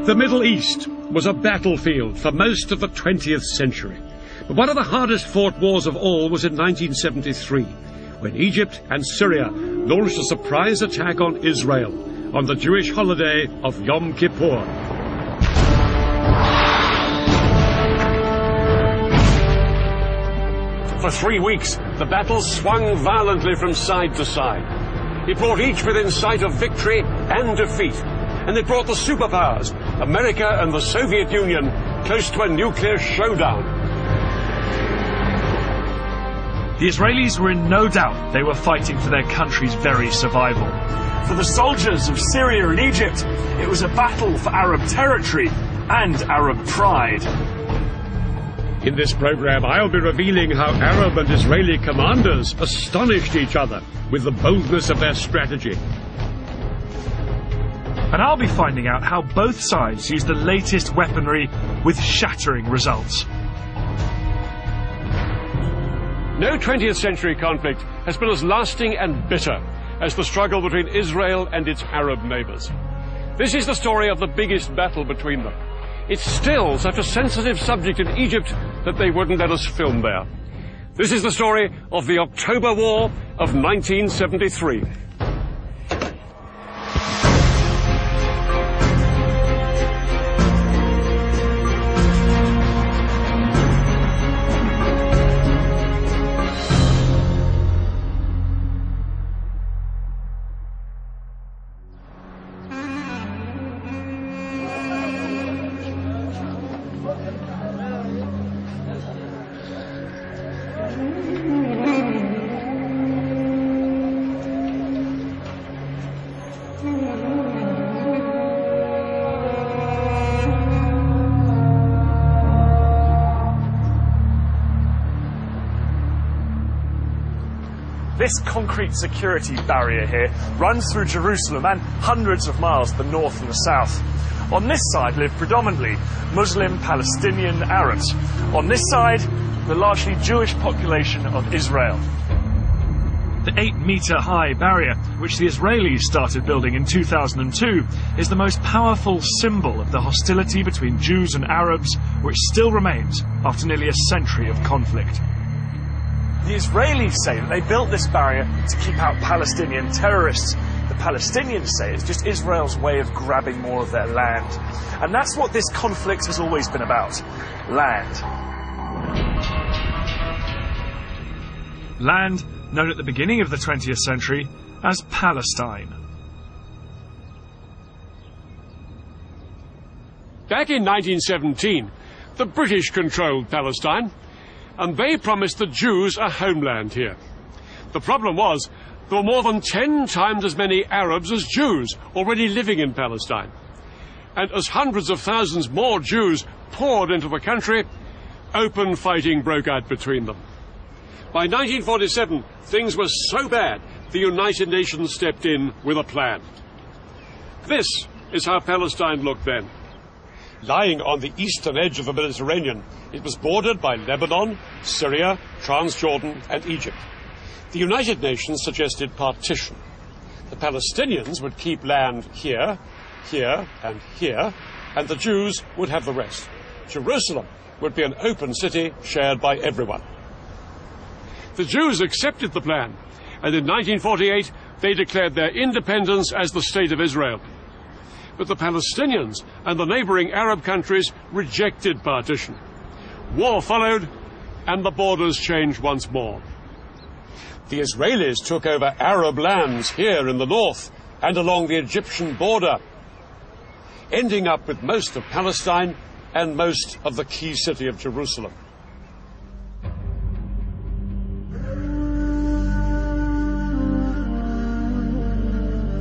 The Middle East was a battlefield for most of the 20th century. But one of the hardest fought wars of all was in 1973, when Egypt and Syria launched a surprise attack on Israel on the Jewish holiday of Yom Kippur. For 3 weeks, the battle swung violently from side to side. It brought each within sight of victory and defeat. And it brought the superpowers, America and the Soviet Union, close to a nuclear showdown. The Israelis were in no doubt they were fighting for their country's very survival. For the soldiers of Syria and Egypt, it was a battle for Arab territory and Arab pride. In this program, I'll be revealing how Arab and Israeli commanders astonished each other with the boldness of their strategy. And I'll be finding out how both sides used the latest weaponry with shattering results. No 20th century conflict has been as lasting and bitter as the struggle between Israel and its Arab neighbors. This is the story of the biggest battle between them. It's still such a sensitive subject in Egypt that they wouldn't let us film there. This is the story of the October War of 1973. This concrete security barrier here runs through Jerusalem and hundreds of miles to the north and the south. On this side live predominantly Muslim Palestinian Arabs. On this side, the largely Jewish population of Israel. The 8-metre-high barrier, which the Israelis started building in 2002, is the most powerful symbol of the hostility between Jews and Arabs, which still remains after nearly a century of conflict. The Israelis say that they built this barrier to keep out Palestinian terrorists. The Palestinians say it's just Israel's way of grabbing more of their land. And that's what this conflict has always been about. Land. Land known at the beginning of the 20th century as Palestine. Back in 1917, the British controlled Palestine, and they promised the Jews a homeland here. The problem was, there were more than 10 times as many Arabs as Jews already living in Palestine. And as hundreds of thousands more Jews poured into the country, open fighting broke out between them. By 1947, things were so bad, the United Nations stepped in with a plan. This is how Palestine looked then. Lying on the eastern edge of the Mediterranean, it was bordered by Lebanon, Syria, Transjordan, and Egypt. The United Nations suggested partition. The Palestinians would keep land here, here, and here, and the Jews would have the rest. Jerusalem would be an open city shared by everyone. The Jews accepted the plan, and in 1948 they declared their independence as the State of Israel. But the Palestinians and the neighboring Arab countries rejected partition. War followed, and the borders changed once more. The Israelis took over Arab lands here in the north and along the Egyptian border, ending up with most of Palestine and most of the key city of Jerusalem.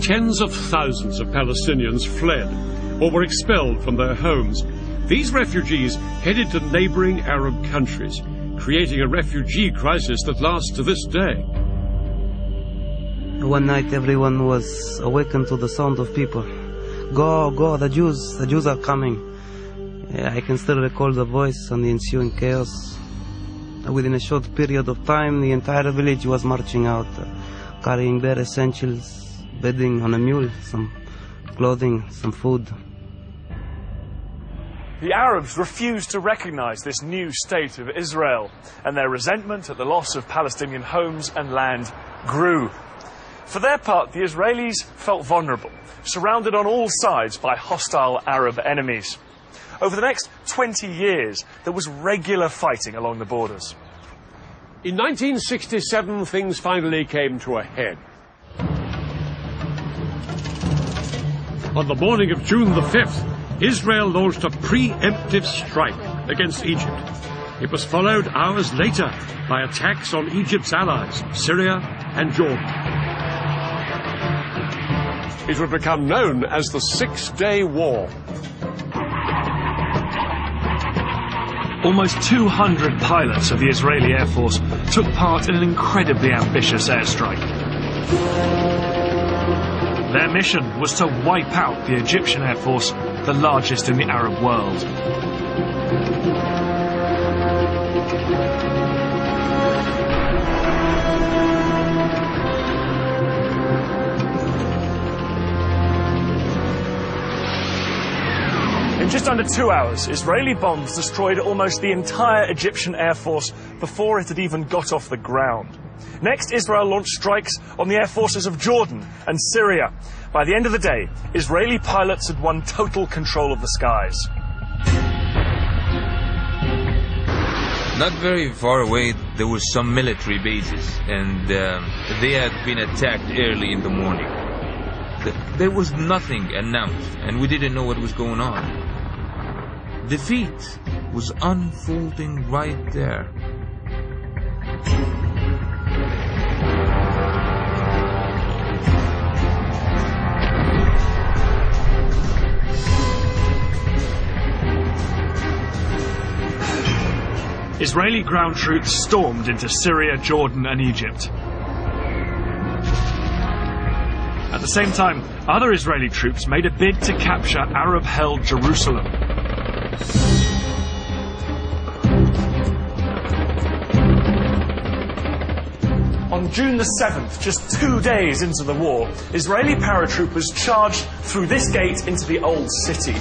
Tens of thousands of Palestinians fled or were expelled from their homes. These refugees headed to neighboring Arab countries, creating a refugee crisis that lasts to this day. One night everyone was awakened to the sound of people. Go, go, the Jews are coming. I can still recall the voice and the ensuing chaos. Within a short period of time, the entire village was marching out, carrying bare essentials, bedding on a mule, some clothing, some food. The Arabs refused to recognize this new state of Israel, and their resentment at the loss of Palestinian homes and land grew. For their part, the Israelis felt vulnerable, surrounded on all sides by hostile Arab enemies. Over the next 20 years, there was regular fighting along the borders. In 1967, things finally came to a head. On the morning of June the 5th, Israel launched a preemptive strike against Egypt. It was followed hours later by attacks on Egypt's allies, Syria and Jordan. It would become known as the Six-Day War. Almost 200 pilots of the Israeli Air Force took part in an incredibly ambitious airstrike. Their mission was to wipe out the Egyptian Air Force, the largest in the Arab world. In just under 2 hours, Israeli bombs destroyed almost the entire Egyptian Air Force before it had even got off the ground. Next, Israel launched strikes on the air forces of Jordan and Syria. By the end of the day, Israeli pilots had won total control of the skies. Not very far away, there were some military bases, and they had been attacked early in the morning. There was nothing announced, and we didn't know what was going on. Defeat was unfolding right there. Israeli ground troops stormed into Syria, Jordan and Egypt. At the same time, other Israeli troops made a bid to capture Arab-held Jerusalem. On June the 7th, just 2 days into the war, Israeli paratroopers charged through this gate into the old city.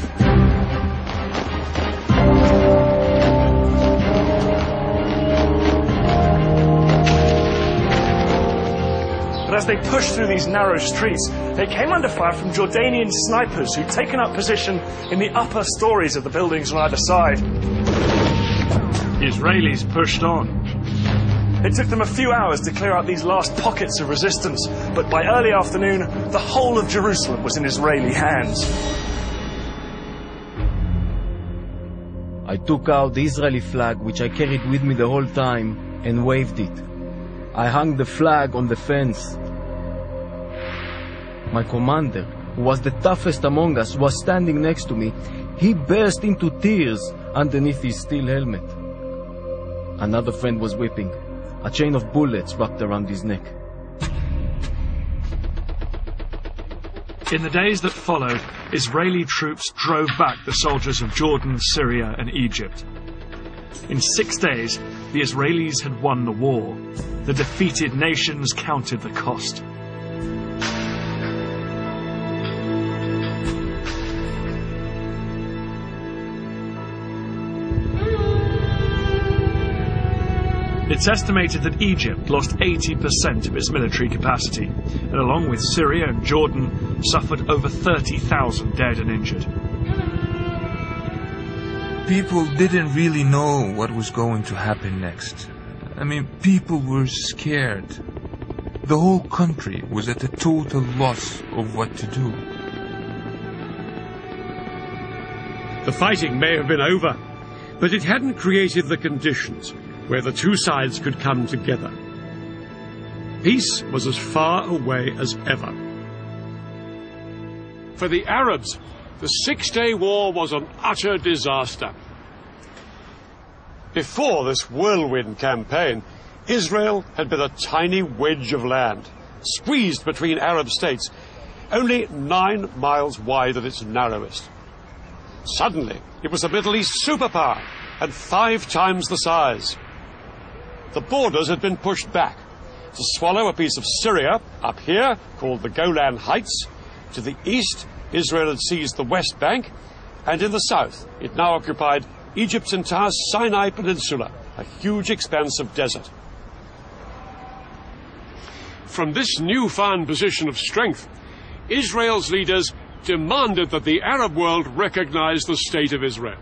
But as they pushed through these narrow streets, they came under fire from Jordanian snipers who'd taken up position in the upper stories of the buildings on either side. The Israelis pushed on. It took them a few hours to clear out these last pockets of resistance, but by early afternoon, the whole of Jerusalem was in Israeli hands. I took out the Israeli flag, which I carried with me the whole time, and waved it. I hung the flag on the fence. My commander, who was the toughest among us, was standing next to me. He burst into tears underneath his steel helmet. Another friend was weeping. A chain of bullets wrapped around his neck. In the days that followed, Israeli troops drove back the soldiers of Jordan, Syria and Egypt. In 6 days, the Israelis had won the war. The defeated nations counted the cost. It's estimated that Egypt lost 80% of its military capacity, and along with Syria and Jordan, suffered over 30,000 dead and injured. People didn't really know what was going to happen next. I mean, people were scared. The whole country was at a total loss of what to do. The fighting may have been over, but it hadn't created the conditions where the two sides could come together. Peace was as far away as ever. For the Arabs, the Six-Day War was an utter disaster. Before this whirlwind campaign, Israel had been a tiny wedge of land, squeezed between Arab states, only 9 miles wide at its narrowest. Suddenly, it was a Middle East superpower, and 5 times the size. The borders had been pushed back to swallow a piece of Syria up here, called the Golan Heights. To the east, Israel had seized the West Bank, And in the south, it now occupied Egypt's entire Sinai Peninsula, a huge expanse of desert. From this newfound position of strength, Israel's leaders demanded that the Arab world recognize the State of Israel.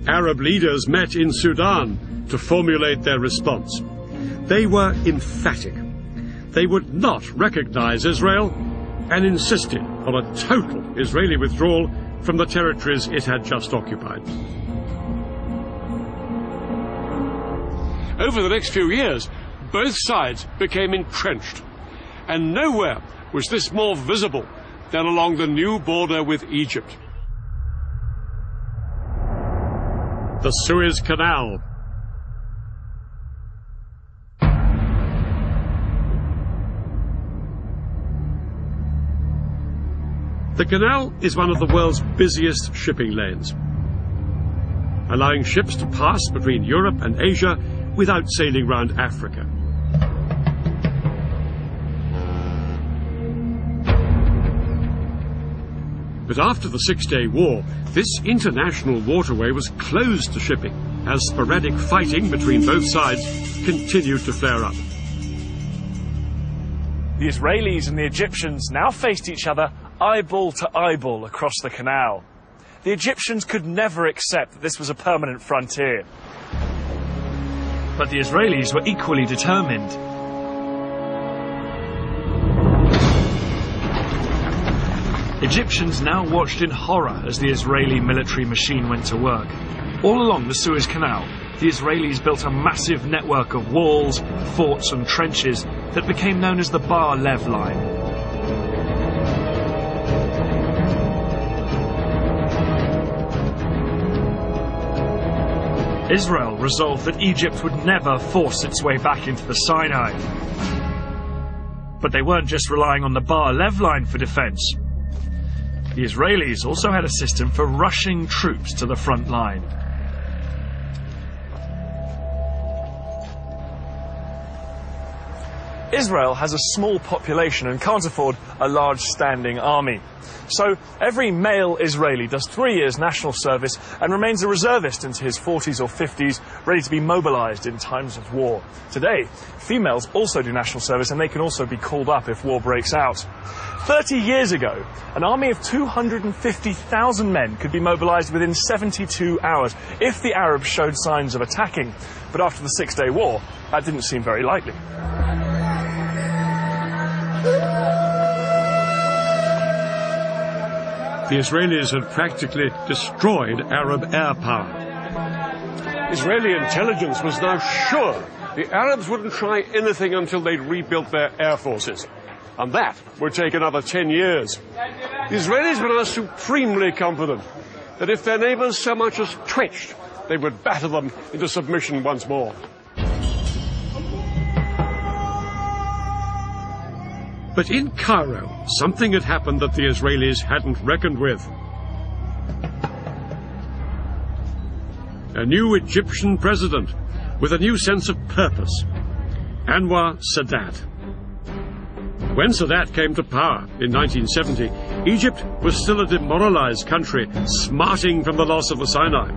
Arab leaders met in Sudan to formulate their response. They were emphatic. They would not recognize Israel and insisted on a total Israeli withdrawal from the territories it had just occupied. Over the next few years, both sides became entrenched, and nowhere was this more visible than along the new border with Egypt. The Suez Canal. The canal is one of the world's busiest shipping lanes, allowing ships to pass between Europe and Asia without sailing round Africa. But after the Six-Day War, this international waterway was closed to shipping as sporadic fighting between both sides continued to flare up. The Israelis and the Egyptians now faced each other eyeball to eyeball across the canal. The Egyptians could never accept that this was a permanent frontier. But the Israelis were equally determined. Egyptians now watched in horror as the Israeli military machine went to work. All along the Suez Canal, the Israelis built a massive network of walls, forts and trenches that became known as the Bar Lev Line. Israel resolved that Egypt would never force its way back into the Sinai. But they weren't just relying on the Bar Lev Line for defence. The Israelis also had a system for rushing troops to the front line. Israel has a small population and can't afford a large standing army. So every male Israeli does 3 years national service and remains a reservist into his 40s or 50s, ready to be mobilized in times of war. Today, females also do national service and they can also be called up if war breaks out. 30 years ago, an army of 250,000 men could be mobilized within 72 hours if the Arabs showed signs of attacking. But after the Six-Day War, that didn't seem very likely. The Israelis had practically destroyed Arab air power. Israeli intelligence was now sure the Arabs wouldn't try anything until they'd rebuilt their air forces. And that would take another 10 years. The Israelis were now supremely confident that if their neighbors so much as twitched, they would batter them into submission once more. But in Cairo, something had happened that the Israelis hadn't reckoned with. A new Egyptian president with a new sense of purpose, Anwar Sadat. When Sadat came to power in 1970, Egypt was still a demoralized country, smarting from the loss of the Sinai.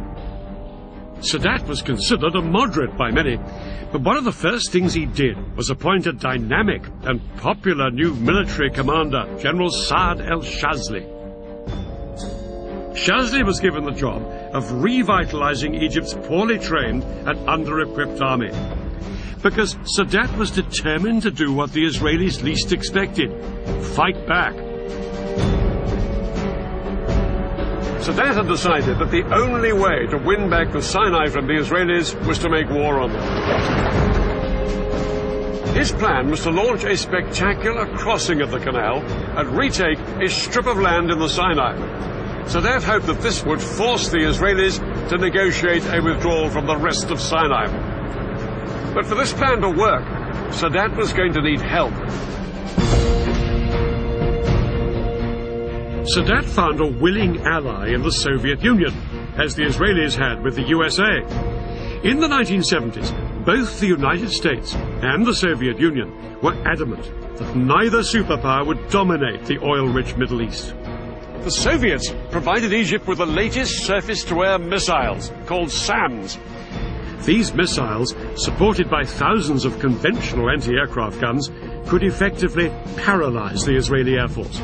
Sadat was considered a moderate by many, but one of the first things he did was appoint a dynamic and popular new military commander, General Saad el-Shazli. Shazli was given the job of revitalizing Egypt's poorly trained and under-equipped army, because Sadat was determined to do what the Israelis least expected: fight back. Sadat had decided that the only way to win back the Sinai from the Israelis was to make war on them. His plan was to launch a spectacular crossing of the canal and retake a strip of land in the Sinai. Sadat hoped that this would force the Israelis to negotiate a withdrawal from the rest of Sinai. But for this plan to work, Sadat was going to need help. Sadat found a willing ally in the Soviet Union, as the Israelis had with the USA. In the 1970s, both the United States and the Soviet Union were adamant that neither superpower would dominate the oil-rich Middle East. The Soviets provided Egypt with the latest surface-to-air missiles, called SAMs. These missiles, supported by thousands of conventional anti-aircraft guns, could effectively paralyze the Israeli Air Force.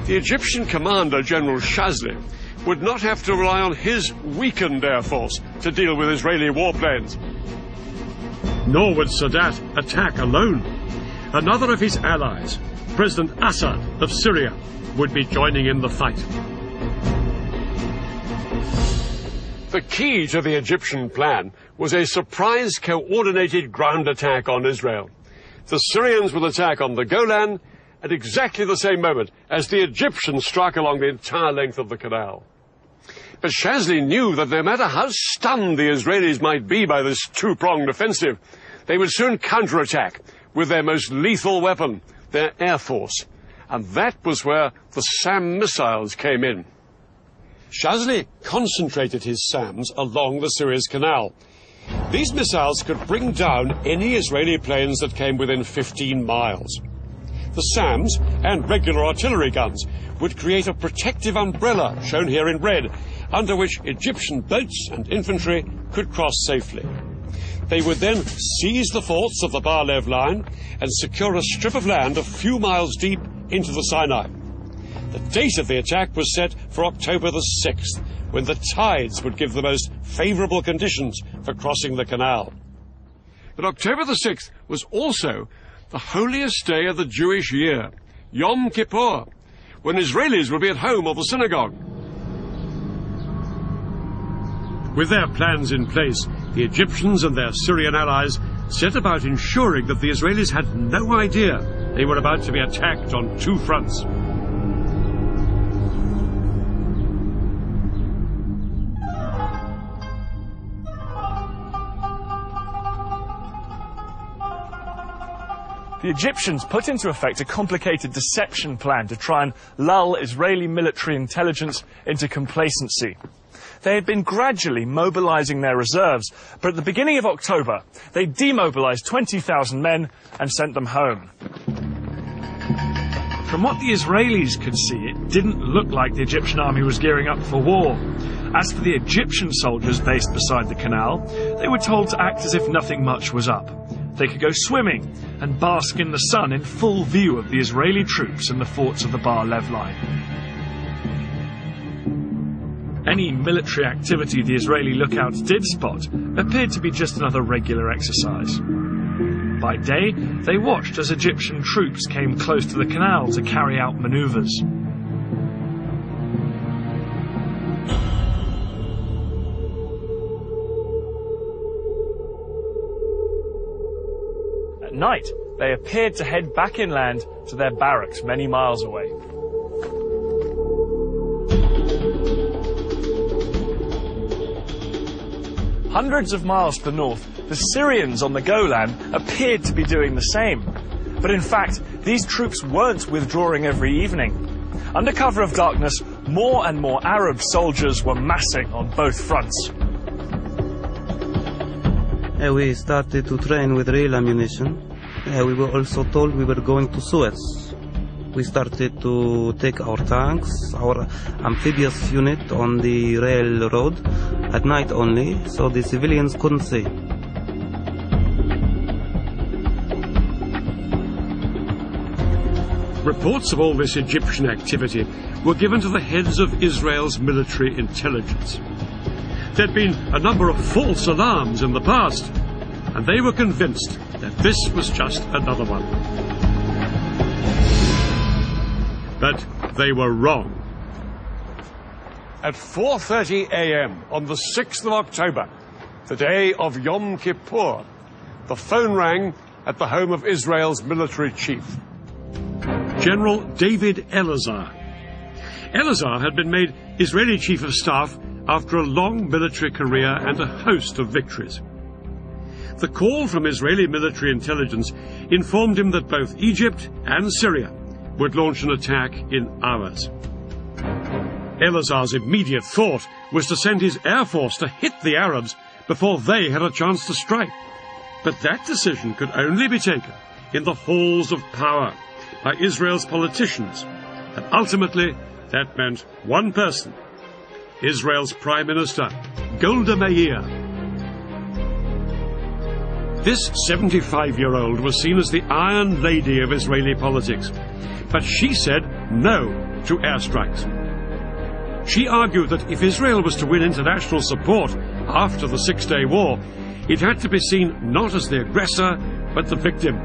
The Egyptian commander, General Shazli, would not have to rely on his weakened air force to deal with Israeli warplanes. Nor would Sadat attack alone. Another of his allies, President Assad of Syria, would be joining in the fight. The key to the Egyptian plan was a surprise coordinated ground attack on Israel. The Syrians would attack on the Golan at exactly the same moment as the Egyptians struck along the entire length of the canal. But Shazli knew that no matter how stunned the Israelis might be by this two-pronged offensive, they would soon counterattack with their most lethal weapon, their air force. And that was where the SAM missiles came in. Shazli concentrated his SAMs along the Suez Canal. These missiles could bring down any Israeli planes that came within 15 miles. The SAMs and regular artillery guns would create a protective umbrella, shown here in red, under which Egyptian boats and infantry could cross safely. They would then seize the forts of the Bar-Lev line and secure a strip of land a few miles deep into the Sinai. The date of the attack was set for October the 6th, when the tides would give the most favorable conditions for crossing the canal. But October the 6th was also the holiest day of the Jewish year, Yom Kippur, when Israelis would be at home or the synagogue. With their plans in place, the Egyptians and their Syrian allies set about ensuring that the Israelis had no idea they were about to be attacked on two fronts. The Egyptians put into effect a complicated deception plan to try and lull Israeli military intelligence into complacency. They had been gradually mobilizing their reserves, but at the beginning of October, they demobilized 20,000 men and sent them home. From what the Israelis could see, it didn't look like the Egyptian army was gearing up for war. As for the Egyptian soldiers based beside the canal, they were told to act as if nothing much was up. They could go swimming and bask in the sun in full view of the Israeli troops in the forts of the Bar-Lev line. Any military activity the Israeli lookouts did spot appeared to be just another regular exercise. By day, they watched as Egyptian troops came close to the canal to carry out maneuvers. At night, they appeared to head back inland to their barracks many miles away. Hundreds of miles to the north, the Syrians on the Golan appeared to be doing the same. But in fact, these troops weren't withdrawing every evening. Under cover of darkness, more and more Arab soldiers were massing on both fronts. We started to train with real ammunition. We were also told we were going to Suez. We started to take our tanks, our amphibious unit on the railroad at night only, so the civilians couldn't see. Reports of all this Egyptian activity were given to the heads of Israel's military intelligence. There'd been a number of false alarms in the past, and they were convinced that this was just another one. But they were wrong. At 4:30 a.m. on the 6th of October, the day of Yom Kippur, the phone rang at the home of Israel's military chief, General David Elazar. Elazar had been made Israeli chief of staff after a long military career and a host of victories. The call from Israeli military intelligence informed him that both Egypt and Syria would launch an attack in hours. Elazar's immediate thought was to send his air force to hit the Arabs before they had a chance to strike. But that decision could only be taken in the halls of power by Israel's politicians, and ultimately that meant one person, Israel's Prime Minister, Golda Meir. This 75-year-old was seen as the Iron Lady of Israeli politics, but she said no to airstrikes. She argued that if Israel was to win international support after the Six-Day War, it had to be seen not as the aggressor, but the victim.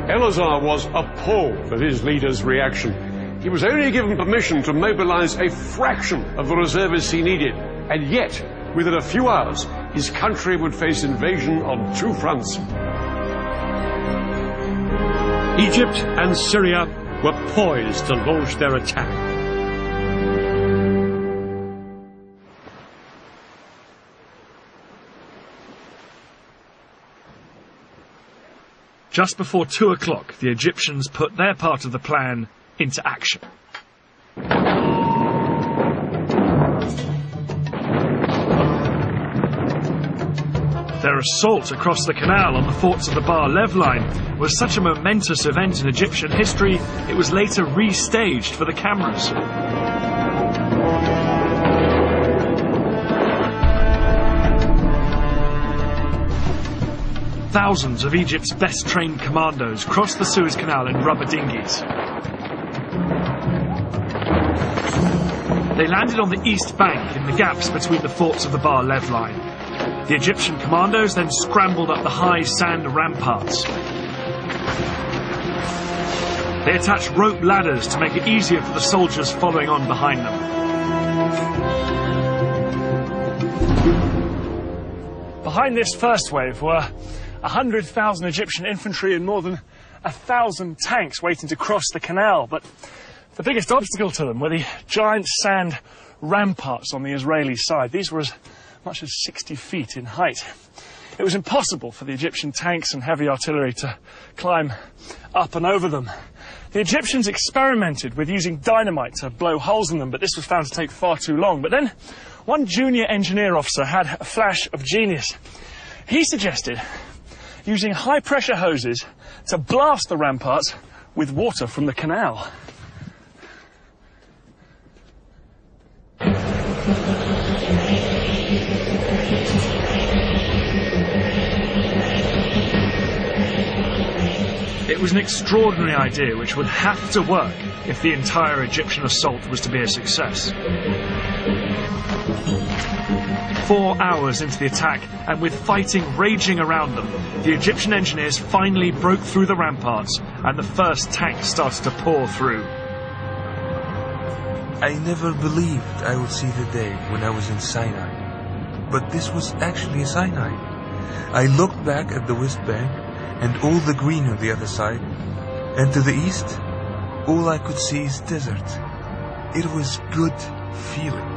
Eleazar was appalled at his leader's reaction. He was only given permission to mobilize a fraction of the reservists he needed, and yet, within a few hours, his country would face invasion on two fronts. Egypt and Syria were poised to launch their attack. Just before 2 o'clock, the Egyptians put their part of the plan into action. Their assault across the canal on the forts of the Bar-Lev line was such a momentous event in Egyptian history, it was later restaged for the cameras. Thousands of Egypt's best-trained commandos crossed the Suez Canal in rubber dinghies. They landed on the east bank in the gaps between the forts of the Bar-Lev line. The Egyptian commandos then scrambled up the high sand ramparts. They attached rope ladders to make it easier for the soldiers following on behind them. Behind this first wave were 100,000 Egyptian infantry and more than 1,000 tanks waiting to cross the canal, but the biggest obstacle to them were the giant sand ramparts on the Israeli side. These were as much as 60 feet in height. It was impossible for the Egyptian tanks and heavy artillery to climb up and over them. The Egyptians experimented with using dynamite to blow holes in them, but this was found to take far too long. But then one junior engineer officer had a flash of genius. He suggested using high-pressure hoses to blast the ramparts with water from the canal. It was an extraordinary idea which would have to work if the entire Egyptian assault was to be a success. 4 hours into the attack, and with fighting raging around them, the Egyptian engineers finally broke through the ramparts, and the first tanks started to pour through. I never believed I would see the day when I was in Sinai. But this was actually Sinai. I looked back at the West Bank and all the green on the other side, and to the east, all I could see is desert. It was good feeling.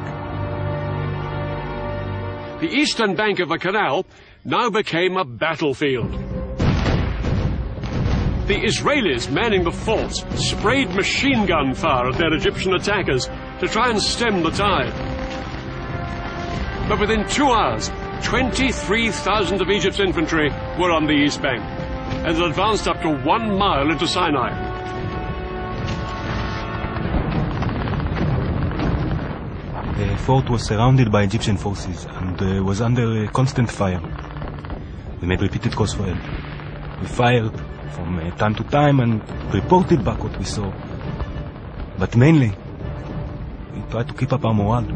The eastern bank of the canal now became a battlefield. The Israelis manning the forts sprayed machine gun fire at their Egyptian attackers to try and stem the tide. But within 2 hours, 23,000 of Egypt's infantry were on the east bank, and had advanced up to 1 mile into Sinai. The fort was surrounded by Egyptian forces and was under constant fire. We made repeated calls for help. We fired from time to time and reported back what we saw. But mainly, we tried to keep up our morale.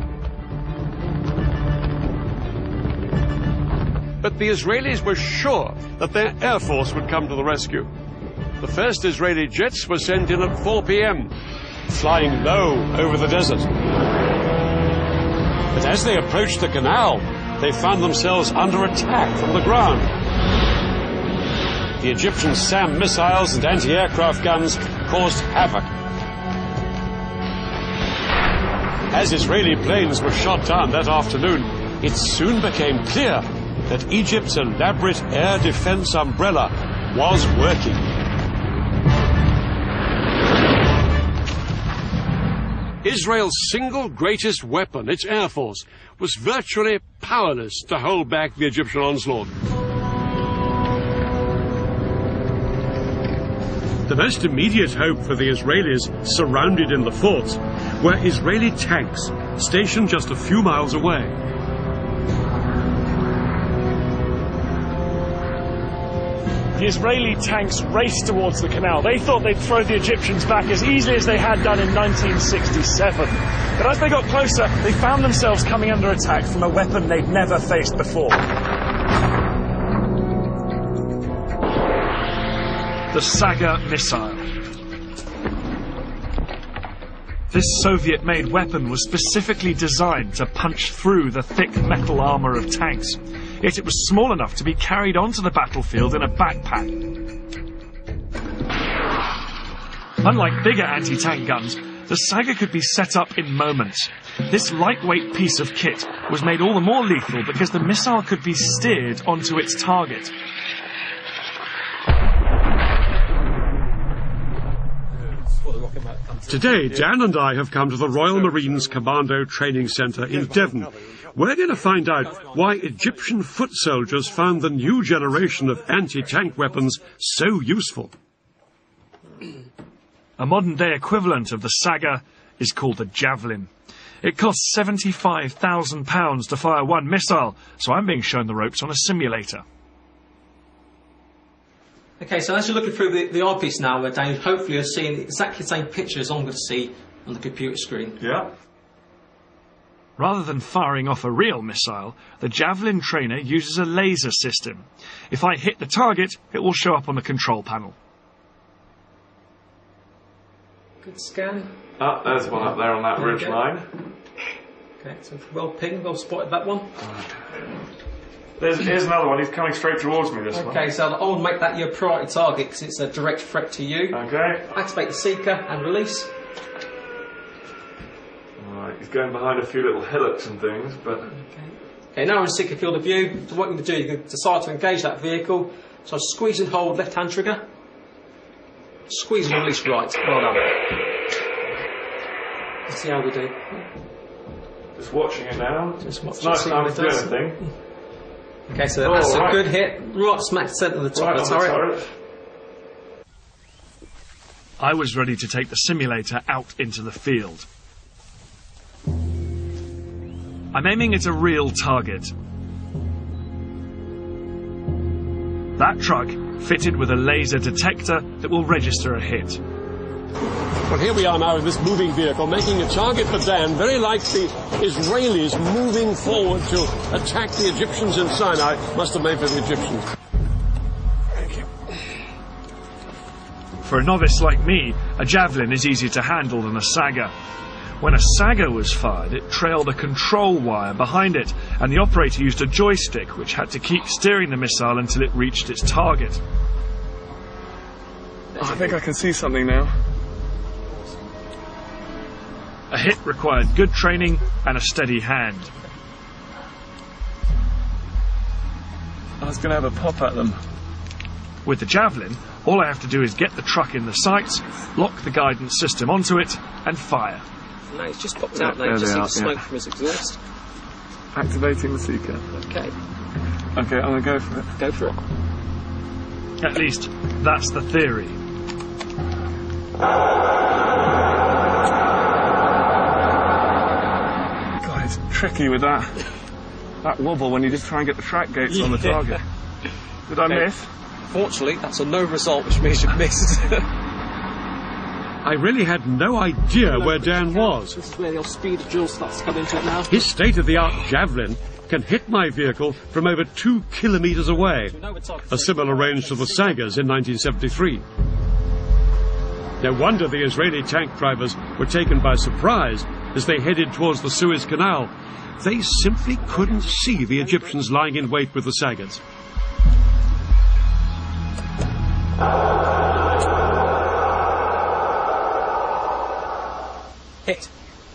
But the Israelis were sure that their air force would come to the rescue. The first Israeli jets were sent in at 4 p.m., flying low over the desert. But as they approached the canal, they found themselves under attack from the ground. The Egyptian SAM missiles and anti-aircraft guns caused havoc. As Israeli planes were shot down that afternoon, it soon became clear that Egypt's elaborate air defense umbrella was working. Israel's single greatest weapon, its air force, was virtually powerless to hold back the Egyptian onslaught. The most immediate hope for the Israelis surrounded in the forts were Israeli tanks stationed just a few miles away. The Israeli tanks raced towards the canal. They thought they'd throw the Egyptians back as easily as they had done in 1967. But as they got closer, they found themselves coming under attack from a weapon they'd never faced before. The Saga missile. This Soviet-made weapon was specifically designed to punch through the thick metal armour of tanks. Yet it was small enough to be carried onto the battlefield in a backpack. Unlike bigger anti-tank guns, the Saga could be set up in moments. This lightweight piece of kit was made all the more lethal because the missile could be steered onto its target. Today, Dan and I have come to the Royal Marines Commando Training Centre in Devon. We're going to find out why Egyptian foot soldiers found the new generation of anti-tank weapons so useful. A modern-day equivalent of the Saga is called the Javelin. It costs £75,000 to fire one missile, so I'm being shown the ropes on a simulator. Okay, so as you're looking through the eyepiece now, Dave, hopefully you're seeing exactly the same pictures I'm going to see on the computer screen. Yeah. Rather than firing off a real missile, the Javelin trainer uses a laser system. If I hit the target, it will show up on the control panel. Good scan. Oh, there's one up there on that ridge line. Okay, so well pinged, well spotted that one. Here's another one. He's coming straight towards me, this one. Okay, so I will make that your priority target because it's a direct threat to you. Okay. Activate the seeker and release. Alright, he's going behind a few little hillocks and things, but... Okay, now we're in seeker field of view. So what you're going to do, you're going to decide to engage that vehicle. So squeeze and hold left-hand trigger. Squeeze and release right. Well done. Let's see how we do. Just watching it now. Just watch it's nice time to do does. anything. Okay, so that's a good hit. Right smack centre of the top of the turret. I was ready to take the simulator out into the field. I'm aiming at a real target. That truck fitted with a laser detector that will register a hit. Well, here we are now in this moving vehicle, making a target for Dan, very like the Israelis moving forward to attack the Egyptians in Sinai. Must have made for the Egyptians. Thank you. For a novice like me, a javelin is easier to handle than a Saga. When a Saga was fired, it trailed a control wire behind it, and the operator used a joystick which had to keep steering the missile until it reached its target. I think I can see something now. A hit required good training and a steady hand. I was going to have a pop at them. With the Javelin, all I have to do is get the truck in the sights, lock the guidance system onto it, and fire. No, it's just popped out now. You just see the smoke from his exhaust. Activating the seeker. Okay. Okay, I'm going to go for it. Go for it. At least, that's the theory. God, it's tricky with that wobble when you just try and get the track gates on the target. Did I miss? Fortunately, that's a no result, which means you've missed. I really had no idea where Dan was. This is where the old speed drill starts to come into it now. His state-of-the-art Javelin can hit my vehicle from over 2 kilometres away, a similar range to the Sagas in 1973. No wonder the Israeli tank drivers were taken by surprise as they headed towards the Suez Canal. They simply couldn't see the Egyptians lying in wait with the Sagas. Hit.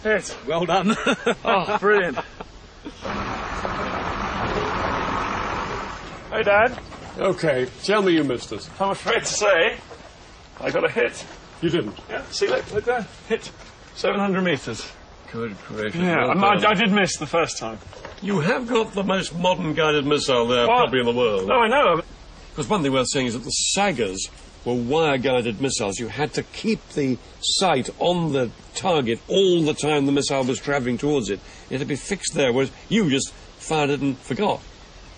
Hit. Well done. Oh, brilliant. Hey, Dad. Okay, tell me you missed us. I'm afraid to say I got a hit. You didn't? Yeah, see, look there. Hit 700 metres. Good gracious. Yeah, I did miss the first time. You have got the most modern guided missile there probably in the world. No, I know. Because one thing worth saying is that the Sagas were wire-guided missiles. You had to keep the sight on the target all the time the missile was travelling towards it. It had to be fixed there, whereas you just fired it and forgot.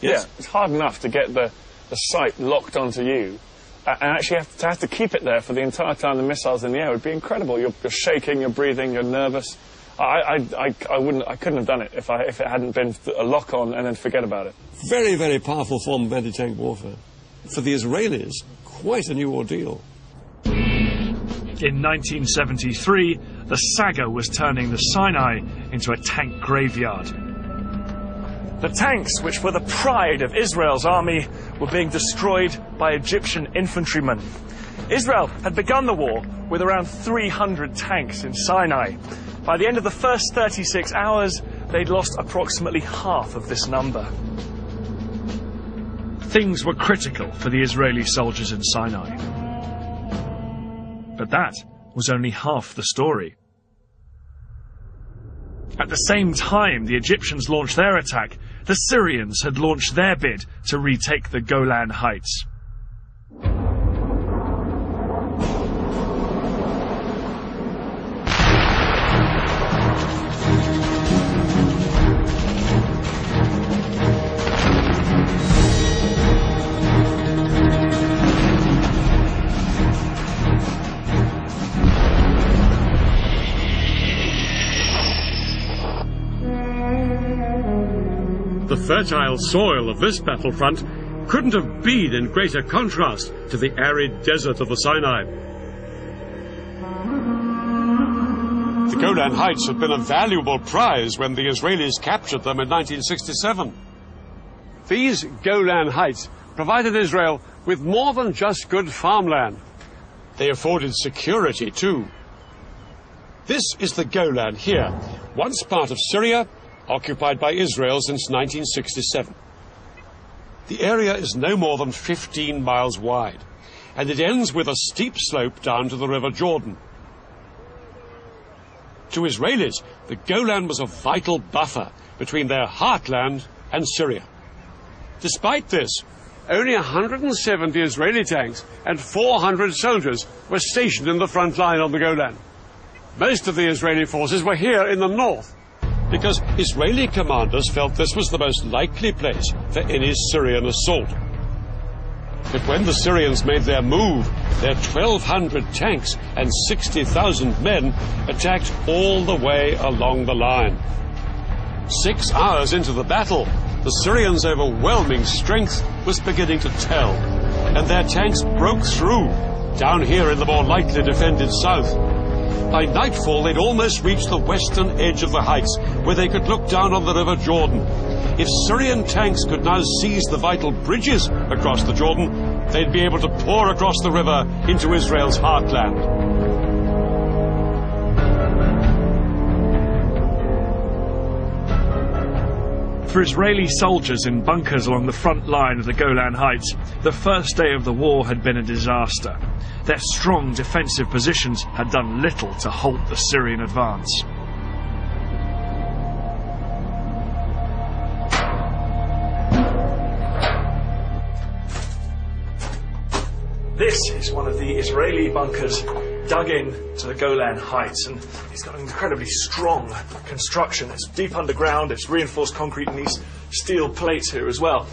Yes? Yeah, it's hard enough to get the sight locked onto you, and actually have to keep it there for the entire time the missile's in the air. It would be incredible. You're shaking, you're breathing, you're nervous. I couldn't have done it if it hadn't been a lock on and then forget about it. Very, very powerful form of anti-tank warfare. For the Israelis, quite a new ordeal. In 1973, the saga was turning the Sinai into a tank graveyard. The tanks, which were the pride of Israel's army, were being destroyed by Egyptian infantrymen. Israel had begun the war with around 300 tanks in Sinai. By the end of the first 36 hours, they'd lost approximately half of this number. Things were critical for the Israeli soldiers in Sinai. But that was only half the story. At the same time the Egyptians launched their attack, the Syrians had launched their bid to retake the Golan Heights. The fertile soil of this battlefront couldn't have been in greater contrast to the arid desert of the Sinai. The Golan Heights had been a valuable prize when the Israelis captured them in 1967. These Golan Heights provided Israel with more than just good farmland. They afforded security too. This is the Golan here, once part of Syria, occupied by Israel since 1967. The area is no more than 15 miles wide, and it ends with a steep slope down to the River Jordan. To Israelis, the Golan was a vital buffer between their heartland and Syria. Despite this, only 170 Israeli tanks and 400 soldiers were stationed in the front line on the Golan. Most of the Israeli forces were here in the north, because Israeli commanders felt this was the most likely place for any Syrian assault. But when the Syrians made their move, their 1,200 tanks and 60,000 men attacked all the way along the line. 6 hours into the battle, the Syrians' overwhelming strength was beginning to tell, and their tanks broke through, down here in the more lightly defended south. By nightfall, they'd almost reached the western edge of the heights, where they could look down on the River Jordan. If Syrian tanks could now seize the vital bridges across the Jordan, they'd be able to pour across the river into Israel's heartland. For Israeli soldiers in bunkers along the front line of the Golan Heights, the first day of the war had been a disaster. Their strong defensive positions had done little to halt the Syrian advance. This is one of the Israeli bunkers dug in to the Golan Heights, and it's got an incredibly strong construction. It's deep underground, it's reinforced concrete, and these steel plates here as well.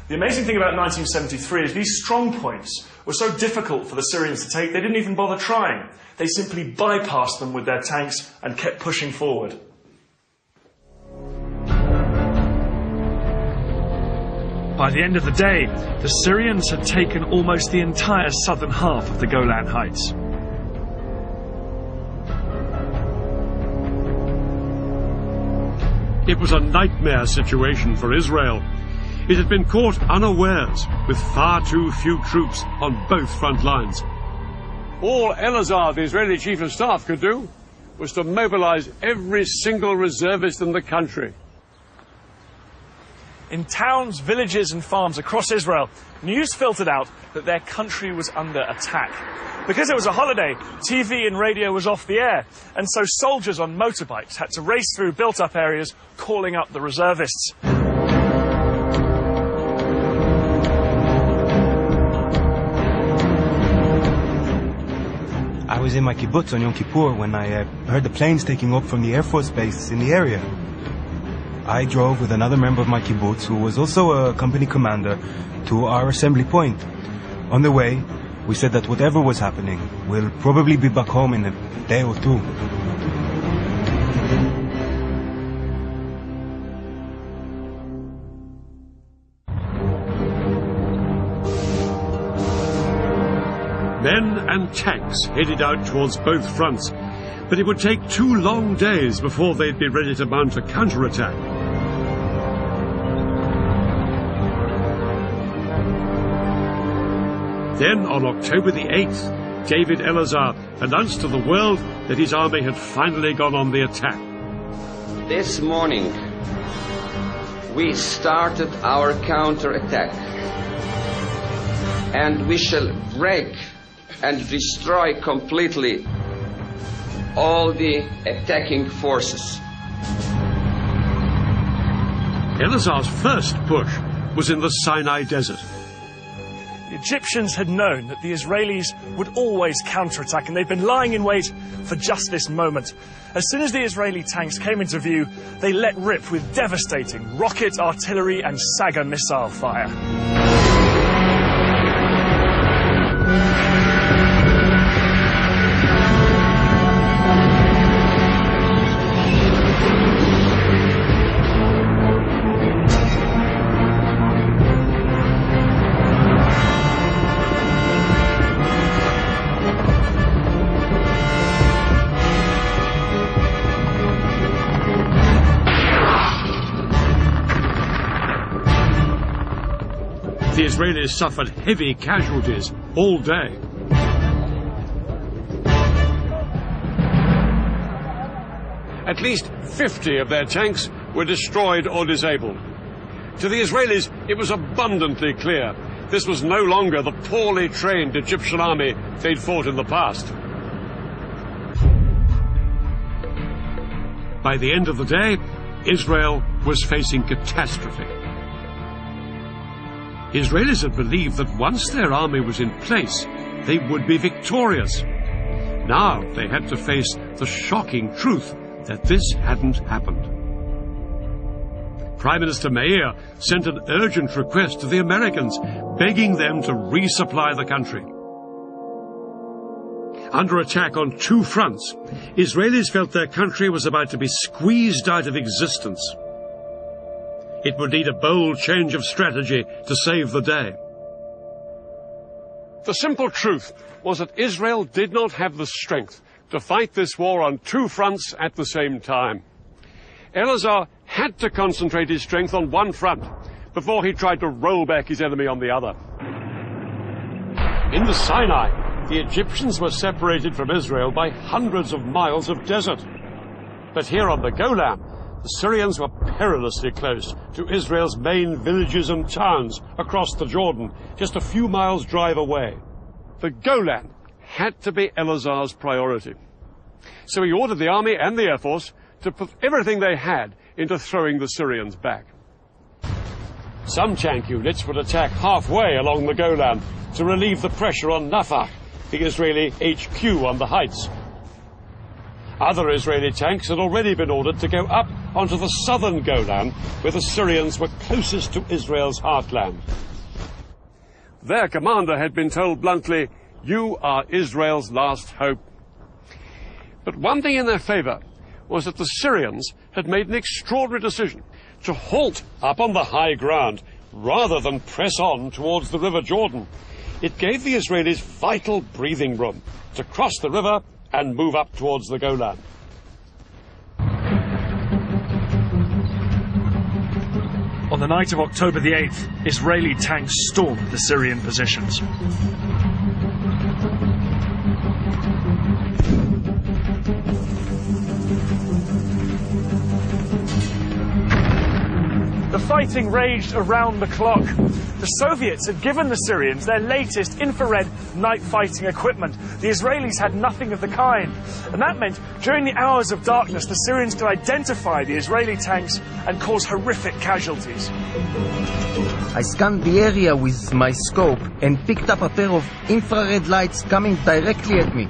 The amazing thing about 1973 is these strong points were so difficult for the Syrians to take, they didn't even bother trying. They simply bypassed them with their tanks and kept pushing forward. By the end of the day, the Syrians had taken almost the entire southern half of the Golan Heights. It was a nightmare situation for Israel. It had been caught unawares, with far too few troops on both front lines. All Elazar, the Israeli chief of staff, could do was to mobilize every single reservist in the country. In towns, villages and farms across Israel, news filtered out that their country was under attack. Because it was a holiday, TV and radio was off the air, and so soldiers on motorbikes had to race through built-up areas calling up the reservists. was in my kibbutz on Yom Kippur when I heard the planes taking off from the Air Force base in the area. I drove with another member of my kibbutz, who was also a company commander, to our assembly point. On the way, we said that whatever was happening, we'll probably be back home in a day or two. Men and tanks headed out towards both fronts, but it would take 2 long days before they'd be ready to mount a counterattack. Then, on October the 8th, David Elazar announced to the world that his army had finally gone on the attack. This morning, we started our counterattack, and we shall break and destroy completely all the attacking forces. Elazar's first push was in the Sinai Desert. The Egyptians had known that the Israelis would always counterattack, and they'd been lying in wait for just this moment. As soon as the Israeli tanks came into view, they let rip with devastating rocket, artillery and Saga missile fire. The Israelis suffered heavy casualties all day. At least 50 of their tanks were destroyed or disabled. To the Israelis, it was abundantly clear this was no longer the poorly trained Egyptian army they'd fought in the past. By the end of the day, Israel was facing catastrophe. Israelis had believed that once their army was in place, they would be victorious. Now they had to face the shocking truth that this hadn't happened. Prime Minister Meir sent an urgent request to the Americans, begging them to resupply the country. Under attack on 2 fronts, Israelis felt their country was about to be squeezed out of existence. It would need a bold change of strategy to save the day. The simple truth was that Israel did not have the strength to fight this war on 2 fronts at the same time. Elazar had to concentrate his strength on one front before he tried to roll back his enemy on the other. In the Sinai, the Egyptians were separated from Israel by hundreds of miles of desert. But here on the Golan, the Syrians were perilously close to Israel's main villages and towns across the Jordan, just a few miles' drive away. The Golan had to be Elazar's priority. So he ordered the army and the Air Force to put everything they had into throwing the Syrians back. Some tank units would attack halfway along the Golan to relieve the pressure on Nafach, the Israeli HQ on the heights. Other Israeli tanks had already been ordered to go up onto the southern Golan, where the Syrians were closest to Israel's heartland. Their commander had been told bluntly, "You are Israel's last hope." But one thing in their favor was that the Syrians had made an extraordinary decision to halt up on the high ground rather than press on towards the River Jordan. It gave the Israelis vital breathing room to cross the river and move up towards the Golan. On the night of October the 8th, Israeli tanks stormed the Syrian positions. The fighting raged around the clock. The Soviets had given the Syrians their latest infrared night fighting equipment. The Israelis had nothing of the kind. And that meant during the hours of darkness, the Syrians could identify the Israeli tanks and cause horrific casualties. I scanned the area with my scope and picked up a pair of infrared lights coming directly at me.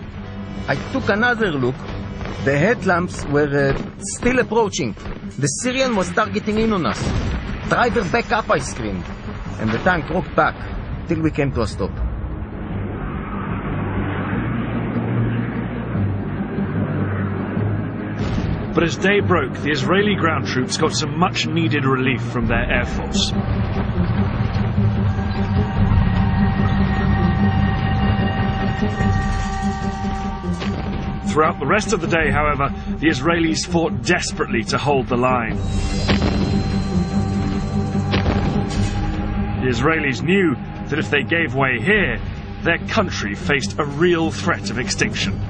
I took another look. The headlamps were still approaching. The Syrian was targeting in on us. Driver, back up, I screamed. And the tank rocked back till we came to a stop. But as day broke, the Israeli ground troops got some much-needed relief from their air force. Throughout the rest of the day, however, the Israelis fought desperately to hold the line. The Israelis knew that if they gave way here, their country faced a real threat of extinction.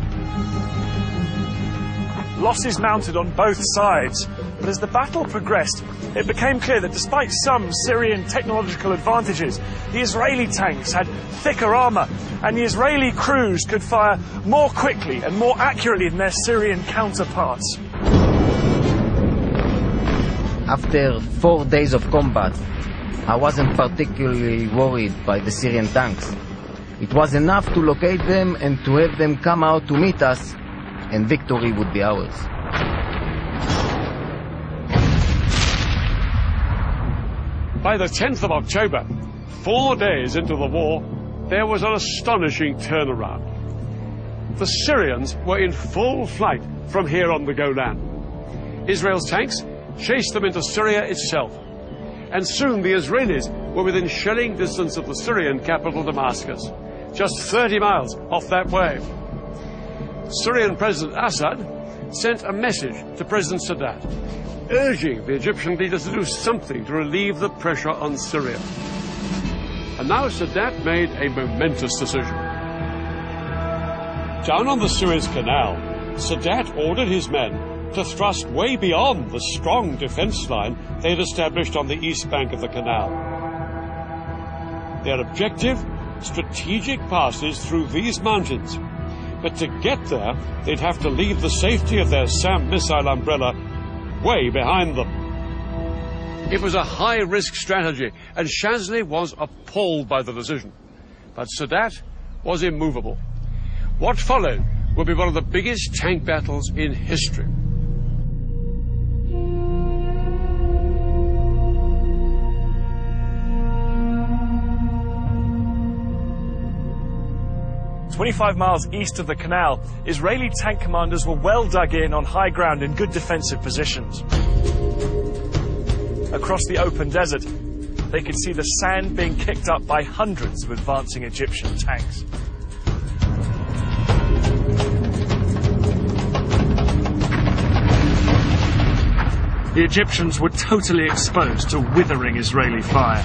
Losses mounted on both sides, but as the battle progressed, it became clear that despite some Syrian technological advantages, the Israeli tanks had thicker armour, and the Israeli crews could fire more quickly and more accurately than their Syrian counterparts. After 4 days of combat, I wasn't particularly worried by the Syrian tanks. It was enough to locate them and to have them come out to meet us, and victory would be ours. By the 10th of October, 4 days into the war, there was an astonishing turnaround. The Syrians were in full flight from here on the Golan. Israel's tanks chased them into Syria itself, and soon the Israelis were within shelling distance of the Syrian capital Damascus, just 30 miles off that way. Syrian President Assad sent a message to President Sadat, urging the Egyptian leaders to do something to relieve the pressure on Syria. And now Sadat made a momentous decision. Down on the Suez Canal, Sadat ordered his men to thrust way beyond the strong defense line they had established on the east bank of the canal. Their objective, strategic passes through these mountains. But to get there, they'd have to leave the safety of their SAM missile umbrella way behind them. It was a high-risk strategy, and Shazli was appalled by the decision. But Sadat was immovable. What followed would be one of the biggest tank battles in history. 25 miles east of the canal, Israeli tank commanders were well dug in on high ground in good defensive positions. Across the open desert, they could see the sand being kicked up by hundreds of advancing Egyptian tanks. The Egyptians were totally exposed to withering Israeli fire.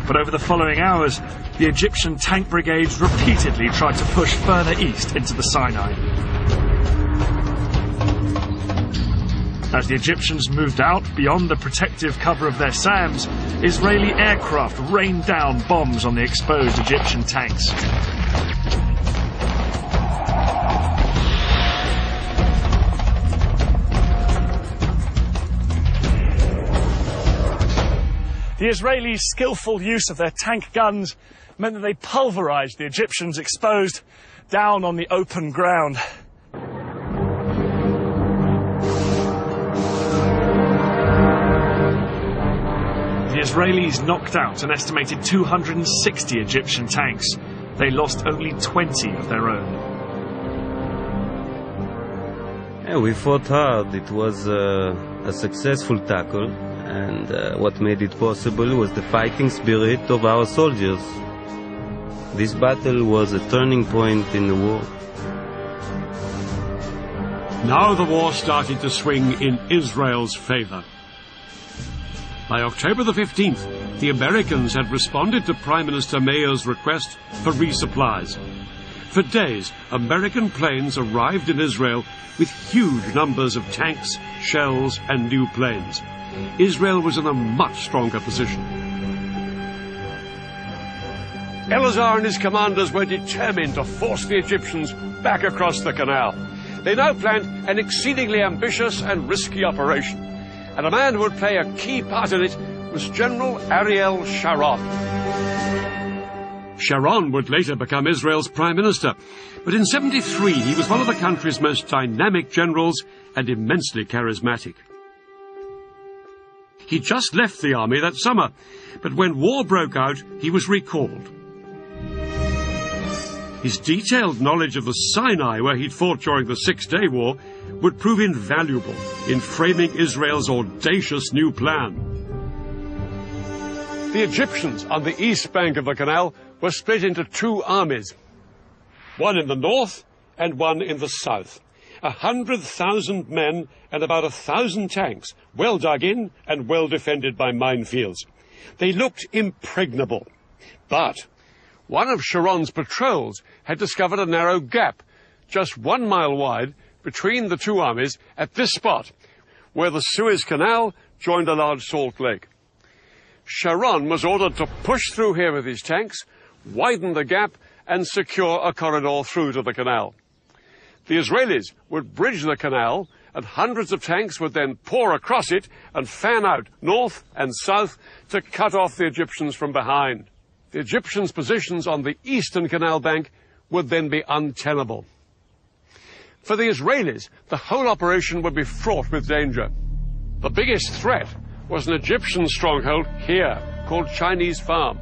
But over the following hours, the Egyptian tank brigades repeatedly tried to push further east into the Sinai. As the Egyptians moved out beyond the protective cover of their SAMs, Israeli aircraft rained down bombs on the exposed Egyptian tanks. The Israelis' skillful use of their tank guns meant that they pulverized the Egyptians exposed down on the open ground. The Israelis knocked out an estimated 260 Egyptian tanks. They lost only 20 of their own. Yeah, we fought hard. It was a successful tackle. And what made it possible was the fighting spirit of our soldiers. This battle was a turning point in the war. Now the war started to swing in Israel's favor. By October the 15th, the Americans had responded to Prime Minister Meir's request for resupplies. For days, American planes arrived in Israel with huge numbers of tanks, shells, and new planes. Israel was in a much stronger position. Elazar and his commanders were determined to force the Egyptians back across the canal. They now planned an exceedingly ambitious and risky operation, and a man who would play a key part in it was General Ariel Sharon. Sharon would later become Israel's prime minister, but in 73 he was one of the country's most dynamic generals and immensely charismatic. He just left the army that summer, but when war broke out, he was recalled. His detailed knowledge of the Sinai, where he'd fought during the Six-Day War, would prove invaluable in framing Israel's audacious new plan. The Egyptians on the east bank of the canal were split into two armies, one in the north and one in the south. 100,000 men and about 1,000 tanks, well dug in and well defended by minefields. They looked impregnable, but one of Sharon's patrols had discovered a narrow gap, just 1 mile wide, between the two armies at this spot, where the Suez Canal joined a large salt lake. Sharon was ordered to push through here with his tanks, widen the gap, and secure a corridor through to the canal. The Israelis would bridge the canal, and hundreds of tanks would then pour across it and fan out north and south to cut off the Egyptians from behind. The Egyptians' positions on the eastern canal bank would then be untenable. For the Israelis, the whole operation would be fraught with danger. The biggest threat was an Egyptian stronghold here, called Chinese Farm.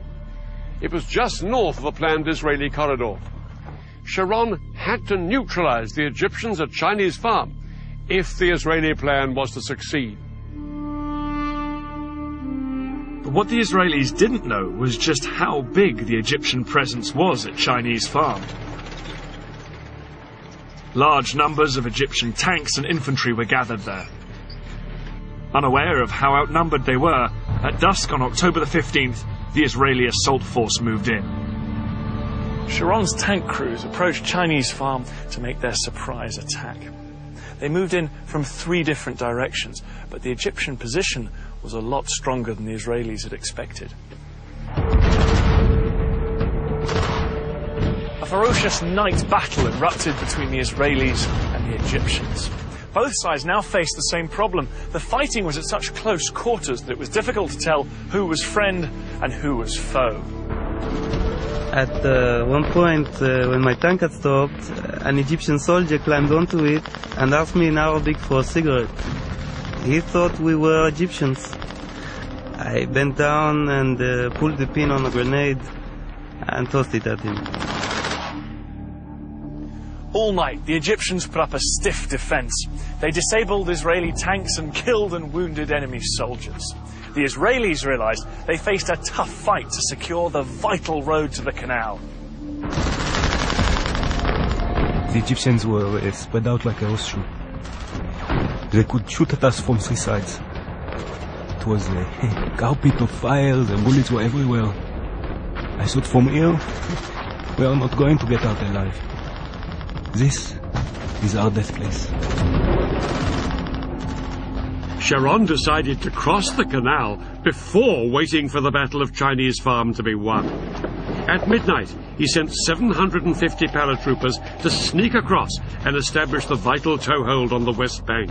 It was just north of the planned Israeli corridor. Sharon had to neutralize the Egyptians at Chinese Farm if the Israeli plan was to succeed. But what the Israelis didn't know was just how big the Egyptian presence was at Chinese Farm. Large numbers of Egyptian tanks and infantry were gathered there. Unaware of how outnumbered they were, at dusk on October the 15th, the Israeli assault force moved in. Sharon's tank crews approached Chinese Farm to make their surprise attack. They moved in from 3 different directions, but the Egyptian position was a lot stronger than the Israelis had expected. A ferocious night battle erupted between the Israelis and the Egyptians. Both sides now faced the same problem. The fighting was at such close quarters that it was difficult to tell who was friend and who was foe. At one point, when my tank had stopped, an Egyptian soldier climbed onto it and asked me in Arabic for a cigarette. He thought we were Egyptians. I bent down and pulled the pin on a grenade and tossed it at him. All night, the Egyptians put up a stiff defense. They disabled Israeli tanks and killed and wounded enemy soldiers. The Israelis realized they faced a tough fight to secure the vital road to the canal. The Egyptians were spread out like a horseshoe. They could shoot at us from 3 sides. It was a carpet of fire, the bullets were everywhere. I thought, from here, we are not going to get out alive. This is our death place. Sharon decided to cross the canal before waiting for the Battle of Chinese Farm to be won. At midnight, he sent 750 paratroopers to sneak across and establish the vital toehold on the west bank.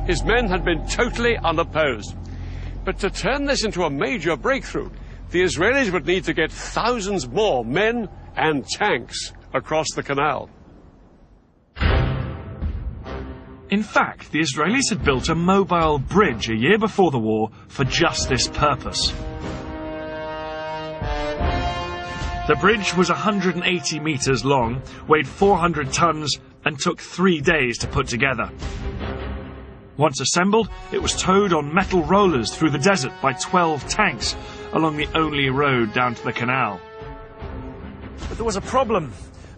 His men had been totally unopposed. But to turn this into a major breakthrough, the Israelis would need to get thousands more men and tanks across the canal. In fact, the Israelis had built a mobile bridge a year before the war for just this purpose. The bridge was 180 meters long, weighed 400 tons, and took 3 days to put together. Once assembled, it was towed on metal rollers through the desert by 12 tanks along the only road down to the canal. But there was a problem.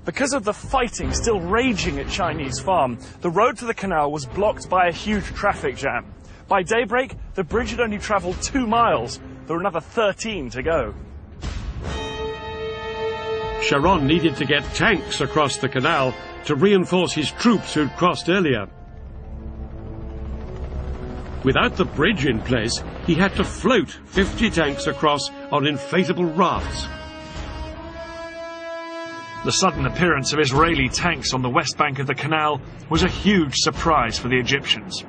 Because of the fighting still raging at Chinese Farm, the road to the canal was blocked by a huge traffic jam. By daybreak, the bridge had only travelled 2 miles. There were another 13 to go. Sharon needed to get tanks across the canal to reinforce his troops who'd crossed earlier. Without the bridge in place, he had to float 50 tanks across on inflatable rafts. The sudden appearance of Israeli tanks on the west bank of the canal was a huge surprise for the Egyptians.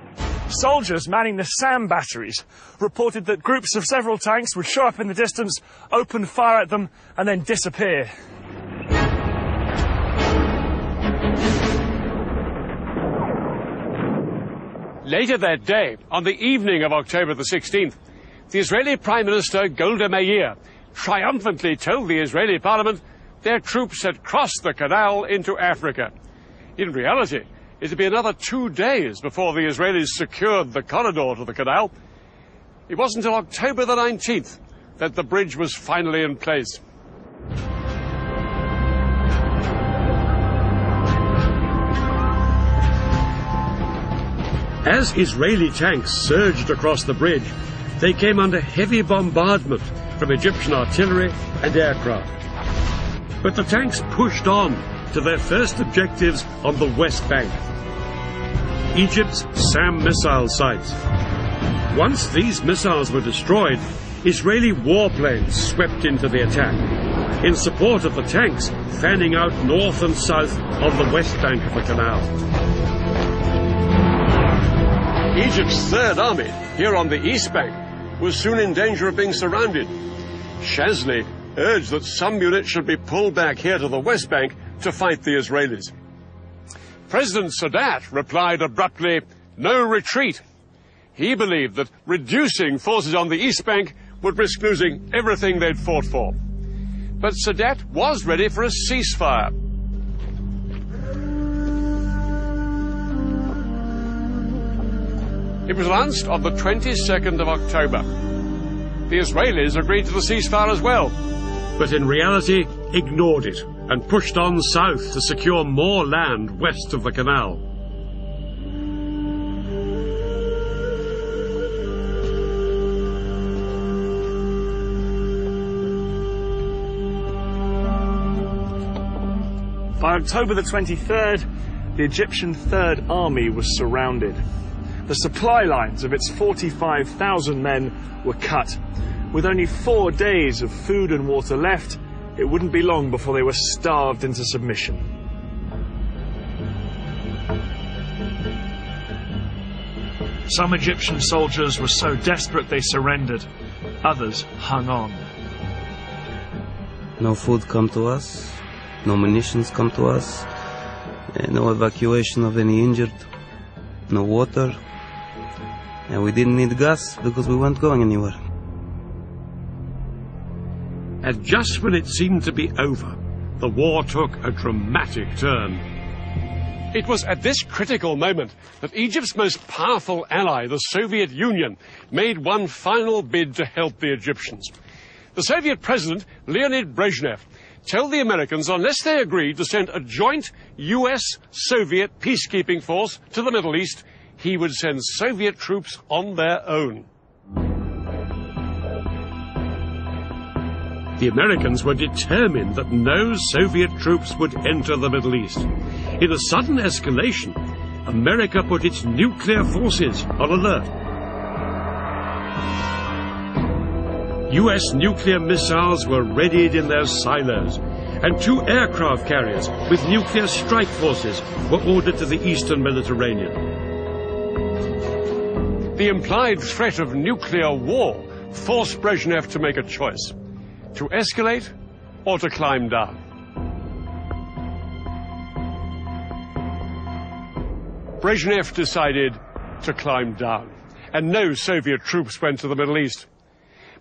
Soldiers manning the SAM batteries reported that groups of several tanks would show up in the distance, open fire at them, and then disappear. Later that day, on the evening of October the 16th, the Israeli Prime Minister Golda Meir triumphantly told the Israeli parliament their troops had crossed the canal into Africa. In reality, it would be another 2 days before the Israelis secured the corridor to the canal. It wasn't until October the 19th that the bridge was finally in place. As Israeli tanks surged across the bridge, they came under heavy bombardment from Egyptian artillery and aircraft. But the tanks pushed on to their first objectives on the West Bank, Egypt's SAM missile sites. Once these missiles were destroyed, Israeli warplanes swept into the attack, in support of the tanks fanning out north and south on the west bank of the canal. Egypt's Third Army, here on the east bank, was soon in danger of being surrounded. Shazli urged that some units should be pulled back here to the west bank to fight the Israelis. President Sadat replied abruptly, "No retreat." He believed that reducing forces on the east bank would risk losing everything they'd fought for. But Sadat was ready for a ceasefire. It was announced on the 22nd of October. The Israelis agreed to the ceasefire as well, but in reality ignored it and pushed on south to secure more land west of the canal. By October the 23rd, the Egyptian Third Army was surrounded. The supply lines of its 45,000 men were cut. With only 4 days of food and water left, it wouldn't be long before they were starved into submission. Some Egyptian soldiers were so desperate they surrendered. Others hung on. No food come to us, no munitions come to us, no evacuation of any injured, no water, and we didn't need gas because we weren't going anywhere. And just when it seemed to be over, the war took a dramatic turn. It was at this critical moment that Egypt's most powerful ally, the Soviet Union, made one final bid to help the Egyptians. The Soviet president, Leonid Brezhnev, told the Americans unless they agreed to send a joint US-Soviet peacekeeping force to the Middle East, he would send Soviet troops on their own. The Americans were determined that no Soviet troops would enter the Middle East. In a sudden escalation, America put its nuclear forces on alert. US nuclear missiles were readied in their silos, and 2 aircraft carriers with nuclear strike forces were ordered to the eastern Mediterranean. The implied threat of nuclear war forced Brezhnev to make a choice: to escalate or to climb down. Brezhnev decided to climb down, and no Soviet troops went to the Middle East.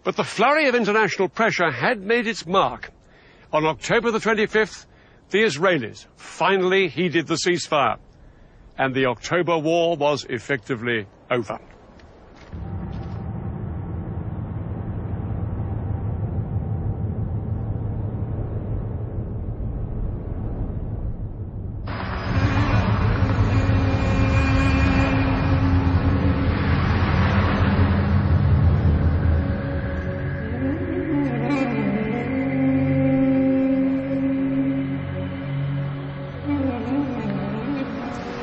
But the flurry of international pressure had made its mark. On October the 25th, the Israelis finally heeded the ceasefire, and the October War was effectively over.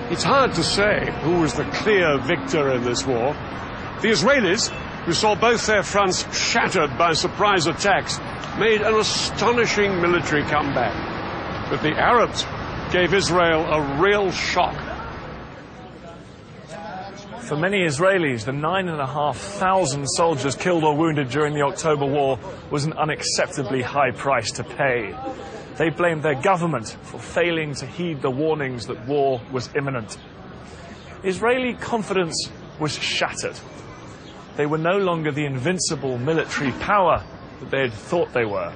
It's hard to say who was the clear victor in this war. The Israelis, who saw both their fronts shattered by surprise attacks, made an astonishing military comeback. But the Arabs gave Israel a real shock. For many Israelis, the 9,500 soldiers killed or wounded during the October War was an unacceptably high price to pay. They blamed their government for failing to heed the warnings that war was imminent. Israeli confidence was shattered. They were no longer the invincible military power that they had thought they were.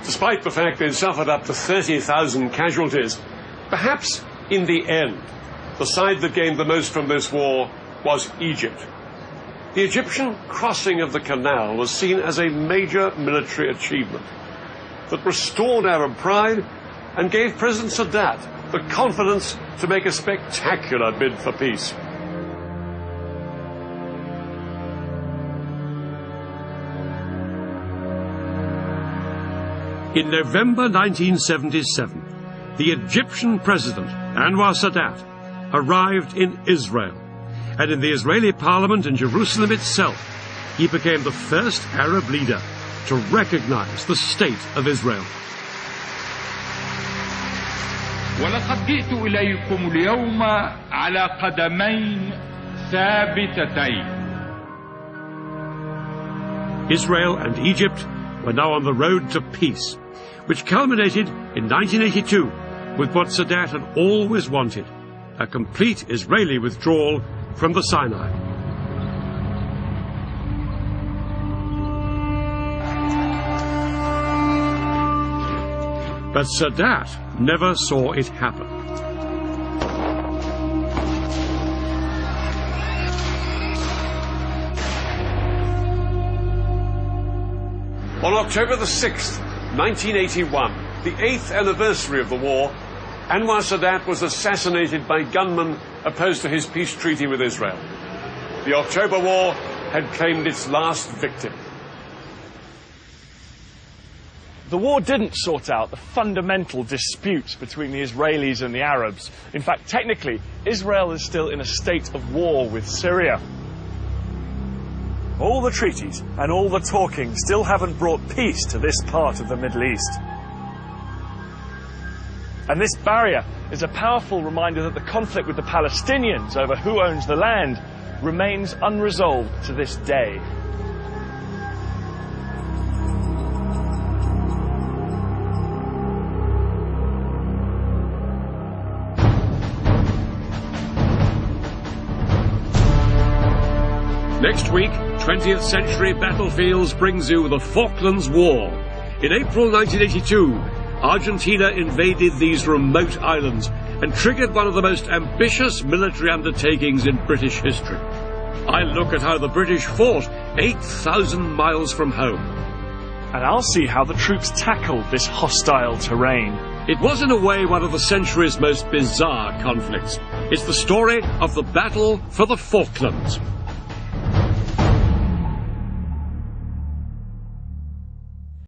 Despite the fact they'd suffered up to 30,000 casualties, perhaps in the end, the side that gained the most from this war was Egypt. The Egyptian crossing of the canal was seen as a major military achievement that restored Arab pride and gave President Sadat the confidence to make a spectacular bid for peace. In November 1977, the Egyptian president, Anwar Sadat, arrived in Israel, and in the Israeli parliament in Jerusalem itself, he became the first Arab leader to recognize the state of Israel. ولقد جئت إليكم اليوم على قدمين ثابتتين. Israel and Egypt were now on the road to peace, which culminated in 1982 with what Sadat had always wanted, a complete Israeli withdrawal from the Sinai. But Sadat never saw it happen. On October the 6th, 1981, the 8th anniversary of the war, Anwar Sadat was assassinated by gunmen opposed to his peace treaty with Israel. The October War had claimed its last victim. The war didn't sort out the fundamental disputes between the Israelis and the Arabs. In fact, technically, Israel is still in a state of war with Syria. All the treaties and all the talking still haven't brought peace to this part of the Middle East. And this barrier is a powerful reminder that the conflict with the Palestinians over who owns the land remains unresolved to this day. Next week, 20th century battlefields brings you the Falklands War. In April 1982, Argentina invaded these remote islands and triggered one of the most ambitious military undertakings in British history. I look at how the British fought 8,000 miles from home. And I'll see how the troops tackled this hostile terrain. It was in a way one of the century's most bizarre conflicts. It's the story of the battle for the Falklands.